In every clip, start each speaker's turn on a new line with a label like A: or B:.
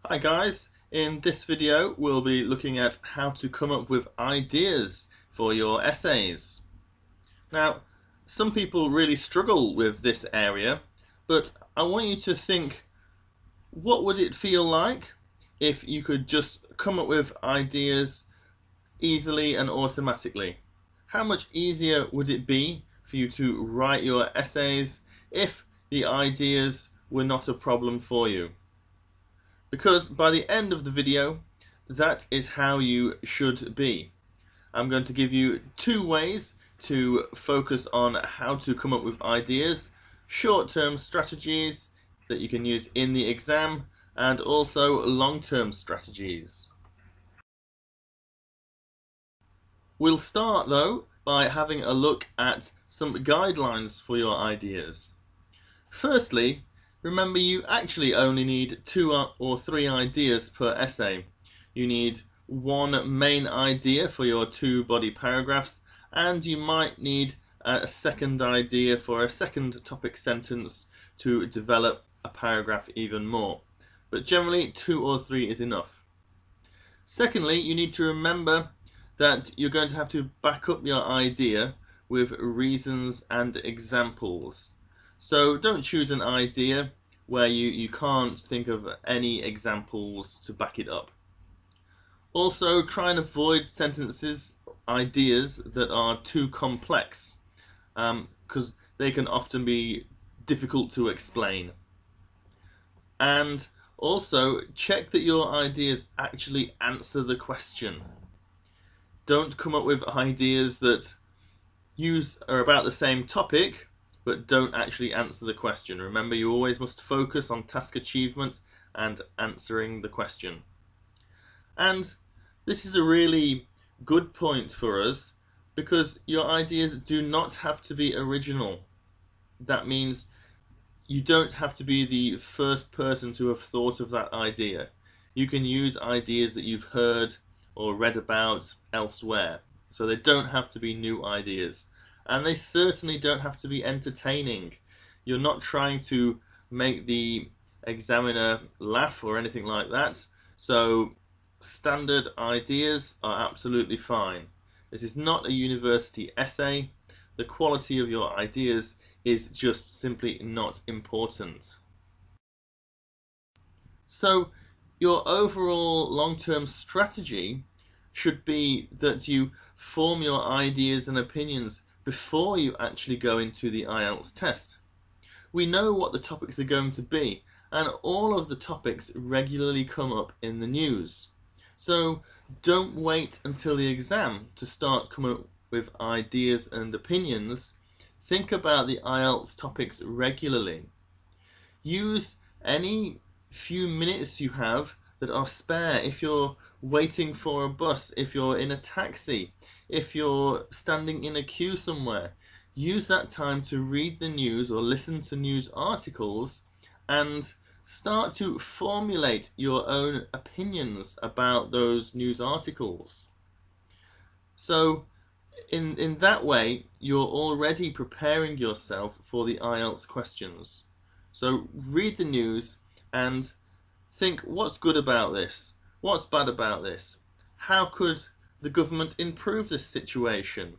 A: Hi guys, in this video we'll be looking at how to come up with ideas for your essays. Now, some people really struggle with this area, but I want you to think, what would it feel like if you could just come up with ideas easily and automatically? How much easier would it be for you to write your essays if the ideas were not a problem for you? Because by the end of the video, that is how you should be. I'm going to give you 2 ways to focus on how to come up with ideas, short-term strategies that you can use in the exam, and also long-term strategies. We'll start though by having a look at some guidelines for your ideas. Firstly, remember you actually only need 2 or 3 ideas per essay. You need 1 main idea for your 2 body paragraphs, and you might need a second idea for a second topic sentence to develop a paragraph even more. But generally 2 or 3 is enough. Secondly, you need to remember that you're going to have to back up your idea with reasons and examples. So don't choose an idea where you can't think of any examples to back it up. Also, try and avoid ideas that are too complex, because they can often be difficult to explain. And also, check that your ideas actually answer the question. Don't come up with ideas that are about the same topic but don't actually answer the question. Remember, you always must focus on task achievement and answering the question. And this is a really good point for us because your ideas do not have to be original. That means you don't have to be the first person to have thought of that idea. You can use ideas that you've heard or read about elsewhere. So they don't have to be new ideas. And they certainly don't have to be entertaining. You're not trying to make the examiner laugh or anything like that. So standard ideas are absolutely fine. This is not a university essay. The quality of your ideas is just simply not important. So your overall long-term strategy should be that you form your ideas and opinions before you actually go into the IELTS test. We know what the topics are going to be, and all of the topics regularly come up in the news. So don't wait until the exam to start coming up with ideas and opinions. Think about the IELTS topics regularly. Use any few minutes you have that are spare. If you're waiting for a bus, if you're in a taxi, if you're standing in a queue somewhere, use that time to read the news or listen to news articles and start to formulate your own opinions about those news articles. So in that way, you're already preparing yourself for the IELTS questions. So read the news and think, what's good about this? What's bad about this? How could the government improve this situation?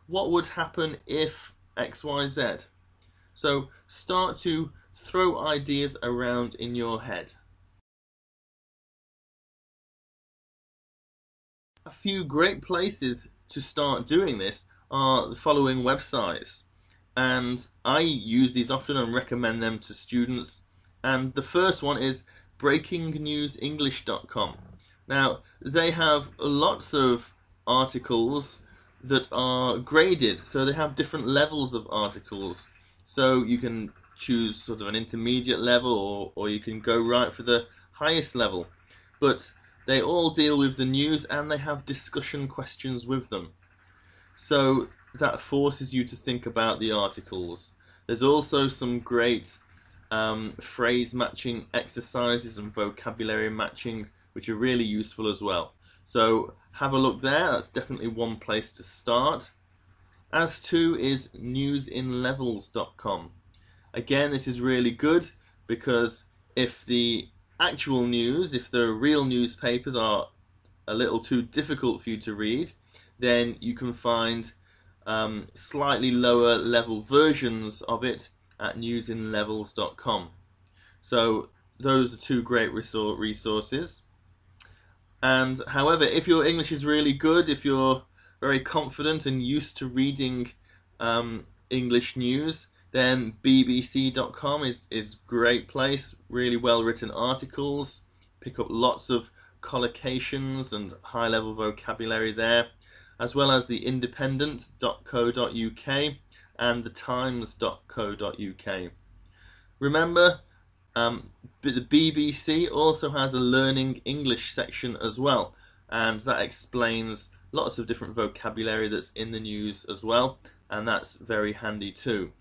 A: What would happen if X, Y, Z? So start to throw ideas around in your head. A few great places to start doing this are the following websites, and I use these often and recommend them to students. And the first one is breakingnewsenglish.com. Now, they have lots of articles that are graded, so they have different levels of articles. So you can choose sort of an intermediate level, or you can go right for the highest level. But they all deal with the news and they have discussion questions with them. So that forces you to think about the articles. There's also some great phrase matching exercises and vocabulary matching, which are really useful as well. So have a look there. That's definitely one place to start. As to is newsinlevels.com. Again, this is really good because if the actual news, if the real newspapers are a little too difficult for you to read, then you can find slightly lower level versions of it at newsinlevels.com. So those are two great resources. And however, if your English is really good, if you're very confident and used to reading English news, then bbc.com is a great place. Really well written articles, pick up lots of collocations and high level vocabulary there, as well as the independent.co.uk and the times.co.uk. Remember, the BBC also has a learning English section as well, and that explains lots of different vocabulary that's in the news as well, and that's very handy too.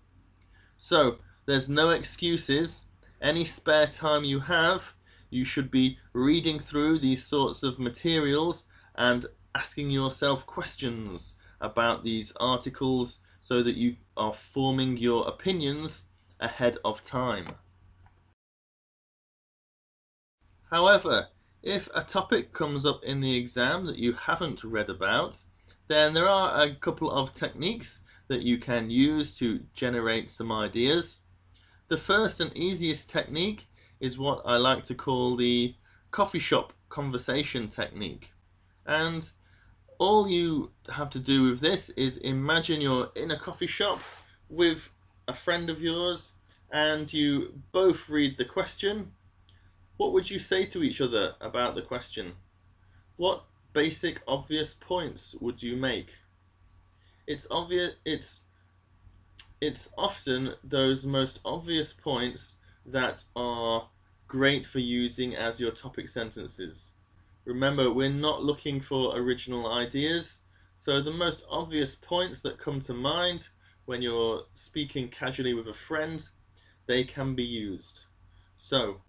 A: So there's no excuses. Any spare time you have, you should be reading through these sorts of materials and asking yourself questions about these articles so that you are forming your opinions ahead of time. However, if a topic comes up in the exam that you haven't read about, then there are a couple of techniques that you can use to generate some ideas. The first and easiest technique is what I like to call the coffee shop conversation technique. And all you have to do with this is imagine you're in a coffee shop with a friend of yours and you both read the question. What would you say to each other about the question? What basic obvious points would you make? It's obvious. It's often those most obvious points that are great for using as your topic sentences. Remember, we're not looking for original ideas, so the most obvious points that come to mind when you're speaking casually with a friend, they can be used. So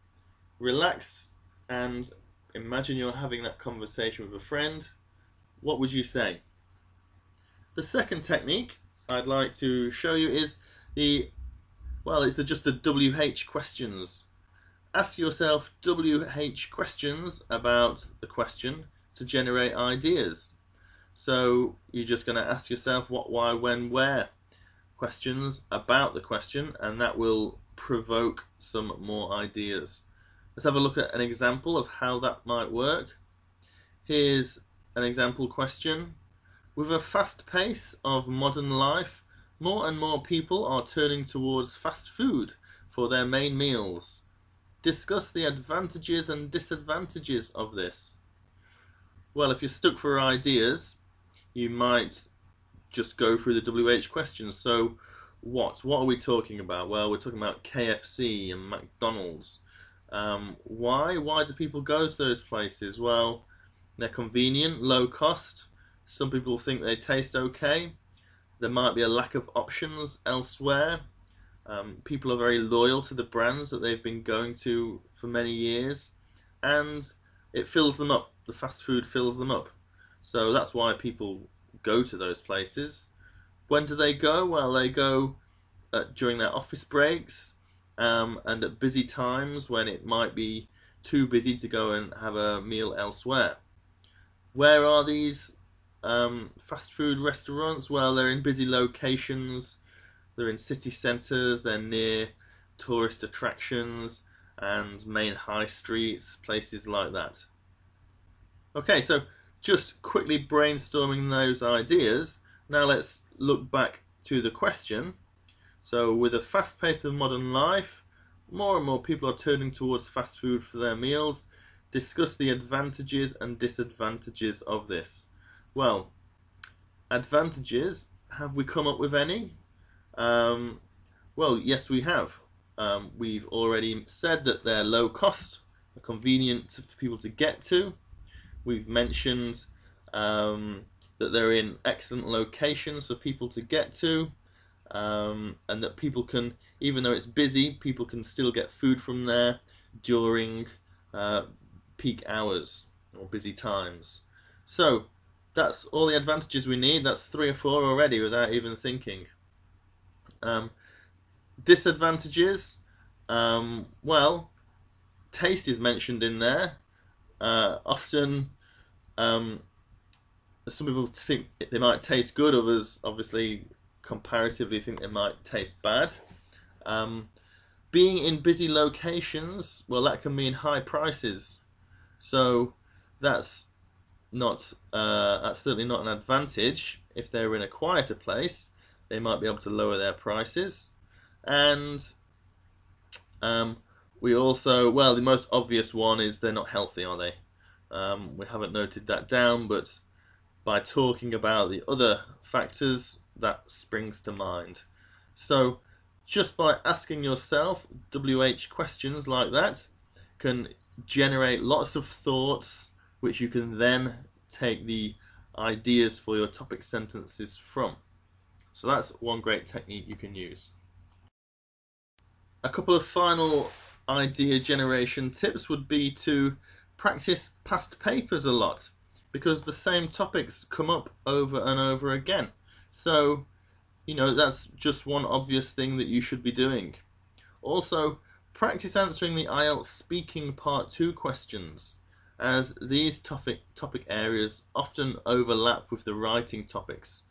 A: relax and imagine you're having that conversation with a friend. What would you say? The second technique I'd like to show you is just the WH questions. Ask yourself WH questions about the question to generate ideas. So you're just going to ask yourself what, why, when, where questions about the question, and that will provoke some more ideas. Let's have a look at an example of how that might work. Here's an example question. With a fast pace of modern life, more and more people are turning towards fast food for their main meals. Discuss the advantages and disadvantages of this. Well, if you're stuck for ideas, you might just go through the WH questions. So what are we talking about? Well, we're talking about KFC and McDonald's. Why do people go to those places? Well, they're convenient, low cost. Some people think they taste okay. There might be a lack of options elsewhere. People are very loyal to the brands that they've been going to for many years, and it fills them up. The fast food fills them up. So that's why people go to those places. When do they go? Well, they go during their office breaks, and at busy times when it might be too busy to go and have a meal elsewhere. Where are these fast food restaurants? Well, they're in busy locations, they're in city centres, they're near tourist attractions and main high streets, places like that. Okay, so just quickly brainstorming those ideas. Now let's look back to the question. So with a fast pace of modern life, more and more people are turning towards fast food for their meals. Discuss the advantages and disadvantages of this. Well, advantages, have we come up with any? Well, yes, we have. We've already said that they're low cost, are convenient for people to get to. We've mentioned that they're in excellent locations for people to get to, and that people can, even though it's busy, people can still get food from there during peak hours or busy times. So that's all the advantages we need. That's 3 or 4 already without even thinking. Disadvantages, well, taste is mentioned in there. Often some people think they might taste good, others obviously comparatively think they might taste bad. Being in busy locations, well, that can mean high prices. So that's certainly not an advantage. If they're in a quieter place, they might be able to lower their prices. And we also, well, the most obvious one is they're not healthy, are they? We haven't noted that down, but by talking about the other factors, that springs to mind. So just by asking yourself WH questions like that can generate lots of thoughts, which you can then take the ideas for your topic sentences from. So that's one great technique you can use. A couple of final idea generation tips would be to practice past papers a lot, because the same topics come up over and over again. So, you know, that's just one obvious thing that you should be doing. Also, practice answering the IELTS speaking part 2 questions, as these topic areas often overlap with the writing topics.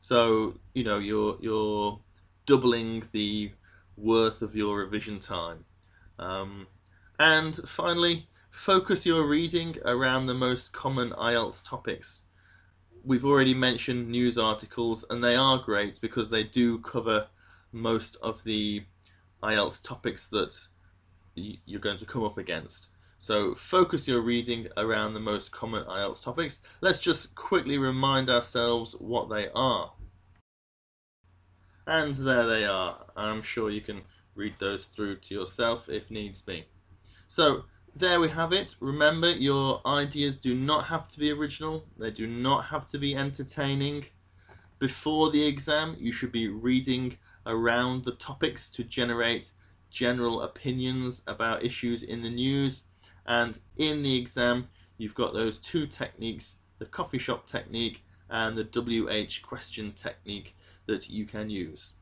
A: So, you know, you're doubling the worth of your revision time. And finally, focus your reading around the most common IELTS topics. We've already mentioned news articles, and they are great because they do cover most of the IELTS topics that you're going to come up against. So focus your reading around the most common IELTS topics. Let's just quickly remind ourselves what they are. And there they are. I'm sure you can read those through to yourself if needs be. So there we have it. Remember, your ideas do not have to be original. They do not have to be entertaining. Before the exam, you should be reading around the topics to generate general opinions about issues in the news. And in the exam, you've got those two techniques, the coffee shop technique and the WH question technique, that you can use.